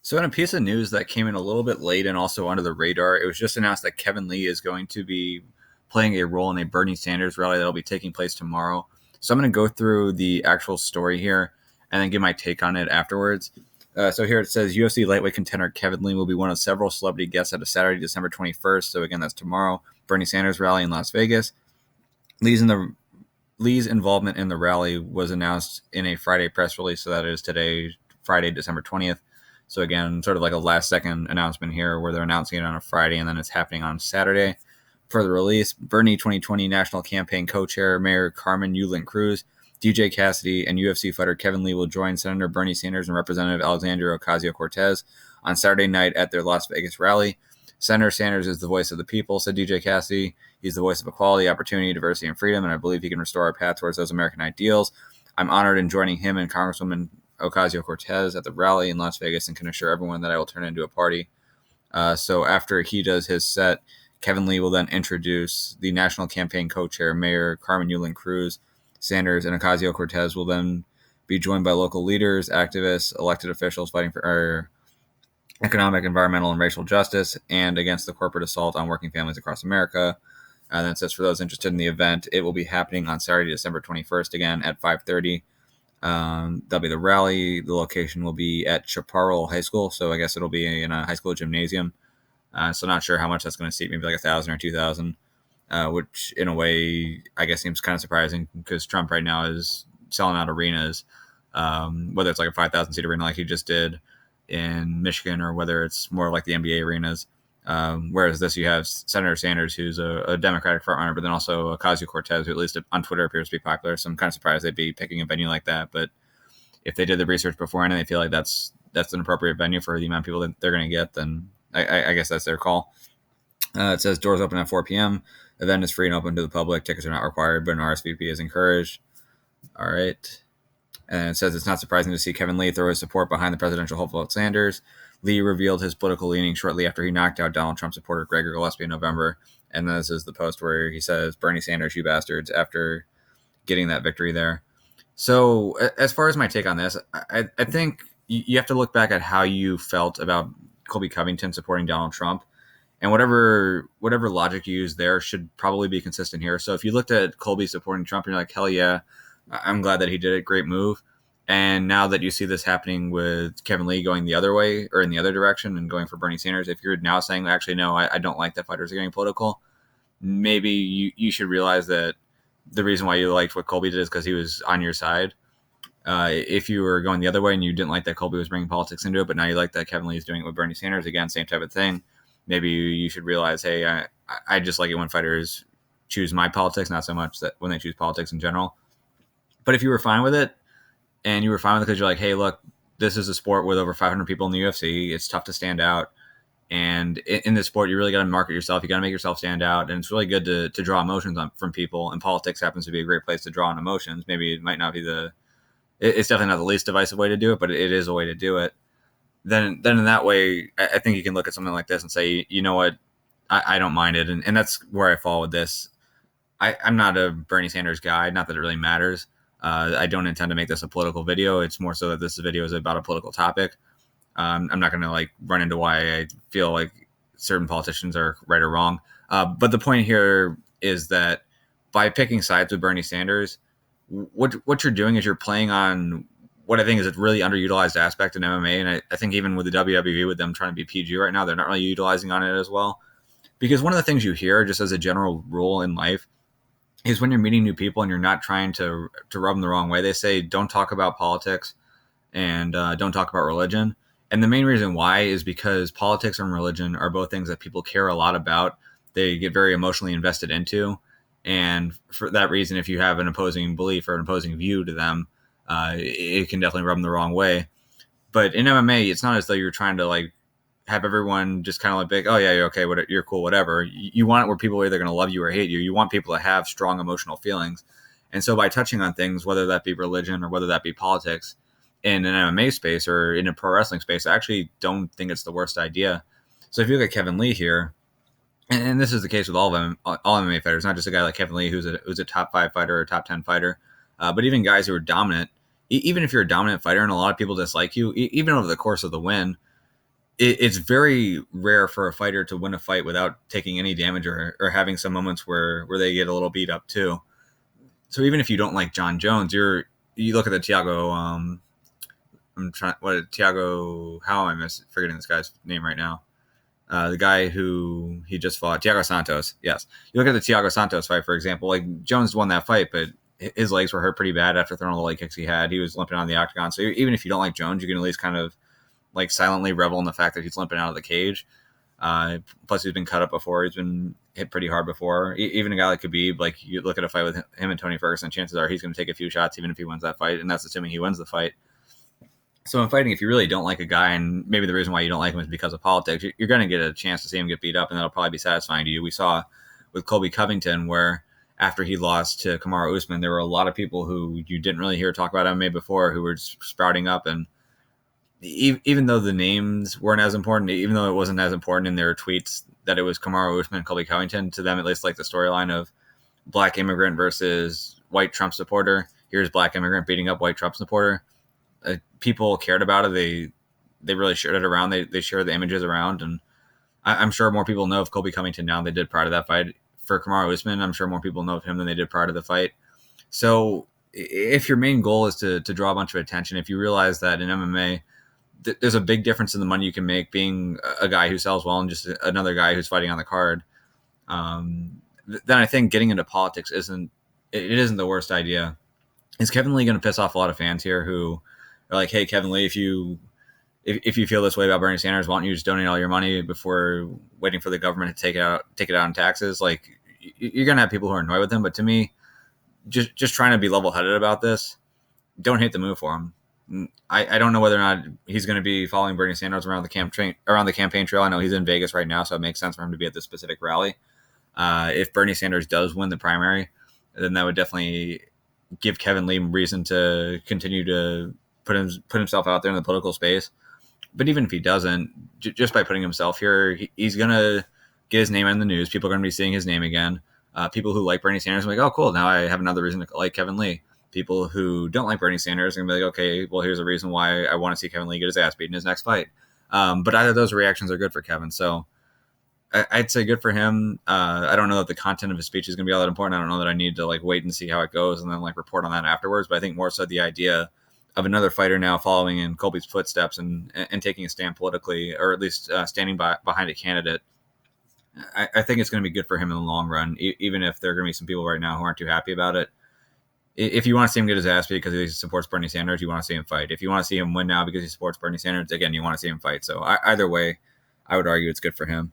So, in a piece of news that came in a little bit late and also under the radar, it was just announced that Kevin Lee is going to be playing a role in a Bernie Sanders rally that will be taking place tomorrow. So, I'm going to go through the actual story here and then give my take on it afterwards. So, here it says UFC lightweight contender Kevin Lee will be one of several celebrity guests at a Saturday, December 21st. So, again, that's tomorrow, Bernie Sanders rally in Las Vegas. Lee's involvement in the rally was announced in a Friday press release, so that is today, Friday, December 20th. So again, sort of like a last second announcement here where they're announcing it on a Friday and then it's happening on Saturday. For the release, Bernie 2020 National Campaign Co-Chair Mayor Carmen Yulin Cruz, DJ Cassidy, and UFC fighter Kevin Lee will join Senator Bernie Sanders and Representative Alexandria Ocasio Cortez on Saturday night at their Las Vegas rally. Senator Sanders is the voice of the people, said DJ Cassidy. He's the voice of equality, opportunity, diversity, and freedom, and I believe he can restore our path towards those American ideals. I'm honored in joining him and Congresswoman Ocasio Cortez at the rally in Las Vegas and can assure everyone that I will turn it into a party. So after he does his set, Kevin Lee will then introduce the National Campaign Co-Chair, Mayor Carmen Yulin Cruz. Sanders and Ocasio Cortez will then be joined by local leaders, activists, elected officials fighting for economic, environmental, and racial justice and against the corporate assault on working families across America. And then says for those interested in the event, it will be happening on Saturday, December 21st, again at 5:30. That'll be the rally. The location will be at Chaparral High School, so I guess it'll be in a high school gymnasium. So not sure how much that's going to seat, maybe like 1,000 or 2,000, which in a way I guess seems kind of surprising because Trump right now is selling out arenas, whether it's like a 5,000 seat arena like he just did in Michigan or whether it's more like the NBA arenas. Whereas this, you have Senator Sanders, who's a Democratic frontrunner, but then also Ocasio-Cortez, who at least on Twitter appears to be popular. So I'm kind of surprised they'd be picking a venue like that. But if they did the research beforehand and they feel like that's an appropriate venue for the amount of people that they're going to get, then I guess that's their call. It says doors open at 4 p.m. Event is free and open to the public. Tickets are not required, but an RSVP is encouraged. All right. And it says it's not surprising to see Kevin Lee throw his support behind the presidential hopeful Sanders. Lee revealed his political leaning shortly after he knocked out Donald Trump supporter Gregor Gillespie in November. And this is the post where he says, "Bernie Sanders, you bastards," after getting that victory there. So as far as my take on this, I think you have to look back at how you felt about Colby Covington supporting Donald Trump. And whatever logic you use there should probably be consistent here. So if you looked at Colby supporting Trump, you're like, hell yeah, I'm glad that he did it. Great move. And now that you see this happening with Kevin Lee going the other way or in the other direction and going for Bernie Sanders, if you're now saying, actually, no, I don't like that fighters are getting political, maybe you should realize that the reason why you liked what Colby did is because he was on your side. If you were going the other way and you didn't like that Colby was bringing politics into it, but now you like that Kevin Lee is doing it with Bernie Sanders, again, same type of thing, maybe you should realize, hey, I just like it when fighters choose my politics, not so much that when they choose politics in general. But if you were fine with it, and you were fine with it because you're like, hey, look, this is a sport with over 500 people in the UFC. It's tough to stand out. And in this sport, you really got to market yourself. You got to make yourself stand out. And it's really good to draw emotions from people. And politics happens to be a great place to draw on emotions. Maybe it might not be it's definitely not the least divisive way to do it, but it is a way to do it. Then in that way, I think you can look at something like this and say, you know what, I don't mind it. And that's where I fall with this. I'm not a Bernie Sanders guy, not that it really matters. I don't intend to make this a political video. It's more so that this video is about a political topic. I'm not going to run into why I feel like certain politicians are right or wrong. But the point here is that by picking sides with Bernie Sanders, what you're doing is you're playing on what I think is a really underutilized aspect in MMA. And I think even with the WWE, with them trying to be PG right now, they're not really utilizing on it as well. Because one of the things you hear just as a general rule in life is when you're meeting new people and you're not trying to rub them the wrong way, they say, don't talk about politics and don't talk about religion. And the main reason why is because politics and religion are both things that people care a lot about. They get very emotionally invested into. And for that reason, if you have an opposing belief or an opposing view to them, it can definitely rub them the wrong way. But in MMA, it's not as though you're trying to have everyone just kind of oh yeah, you're okay, you're cool, whatever. You want it where people are either going to love you or hate you. You want people to have strong emotional feelings. And so by touching on things, whether that be religion or whether that be politics, in an MMA space or in a pro wrestling space, I actually don't think it's the worst idea. So if you look at Kevin Lee here, and this is the case with all of them, all MMA fighters, not just a guy like Kevin Lee who's a top 5 fighter or a top 10 fighter, but even guys who are dominant. Even if you're a dominant fighter and a lot of people dislike you, even over the course of the win, it's very rare for a fighter to win a fight without taking any damage or having some moments where they get a little beat up too. So even if you don't like John Jones, you look at the Tiago. I'm trying. What Tiago? How am I forgetting this guy's name right now? The guy who he just fought, Tiago Santos. Yes, you look at the Tiago Santos fight, for example. Like Jones won that fight, but his legs were hurt pretty bad after throwing all the leg kicks he had. He was limping on the octagon. So even if you don't like Jones, you can at least kind of like silently revel in the fact that he's limping out of the cage. Plus, he's been cut up before. He's been hit pretty hard before. Even a guy like Khabib, like you look at a fight with him and Tony Ferguson, chances are he's going to take a few shots, even if he wins that fight, and that's assuming he wins the fight. So in fighting, if you really don't like a guy, and maybe the reason why you don't like him is because of politics, you're going to get a chance to see him get beat up, and that'll probably be satisfying to you. We saw with Colby Covington where after he lost to Kamaru Usman, there were a lot of people who you didn't really hear talk about MMA before who were sprouting up, and even though the names weren't as important, even though it wasn't as important in their tweets that it was Kamaru Usman and Colby Covington, to them at least, like the storyline of black immigrant versus white Trump supporter. Here's black immigrant beating up white Trump supporter. People cared about it. They really shared it around. They shared the images around, and I'm sure more people know of Colby Covington now than they did prior to that fight. For Kamaru Usman, I'm sure more people know of him than they did prior to the fight. So if your main goal is to draw a bunch of attention, if you realize that in MMA, there's a big difference in the money you can make being a guy who sells well and just another guy who's fighting on the card, then I think getting into politics isn't the worst idea. Is Kevin Lee going to piss off a lot of fans here who are like, hey, Kevin Lee, if you feel this way about Bernie Sanders, why don't you just donate all your money before waiting for the government to take it out in taxes? Like, you're going to have people who are annoyed with him. But to me, just trying to be level-headed about this, don't hate the move for him. I don't know whether or not he's going to be following Bernie Sanders around the campaign trail. I know he's in Vegas right now, so it makes sense for him to be at this specific rally. If Bernie Sanders does win the primary, then that would definitely give Kevin Lee reason to continue to put himself out there in the political space. But even if he doesn't, just by putting himself here, he's going to get his name in the news. People are going to be seeing his name again. People who like Bernie Sanders are like, oh, cool, now I have another reason to like Kevin Lee. People who don't like Bernie Sanders are going to be like, okay, well, here's a reason why I want to see Kevin Lee get his ass beat in his next fight. But either of those reactions are good for Kevin. So I'd say good for him. I don't know that the content of his speech is going to be all that important. I don't know that I need to like wait and see how it goes and then like report on that afterwards. But I think more so the idea of another fighter now following in Colby's footsteps and taking a stand politically, or at least standing behind a candidate. I think it's going to be good for him in the long run, even if there are going to be some people right now who aren't too happy about it. If you want to see him get his ass beat because he supports Bernie Sanders, you want to see him fight. If you want to see him win now because he supports Bernie Sanders, again, you want to see him fight. So either way, I would argue it's good for him.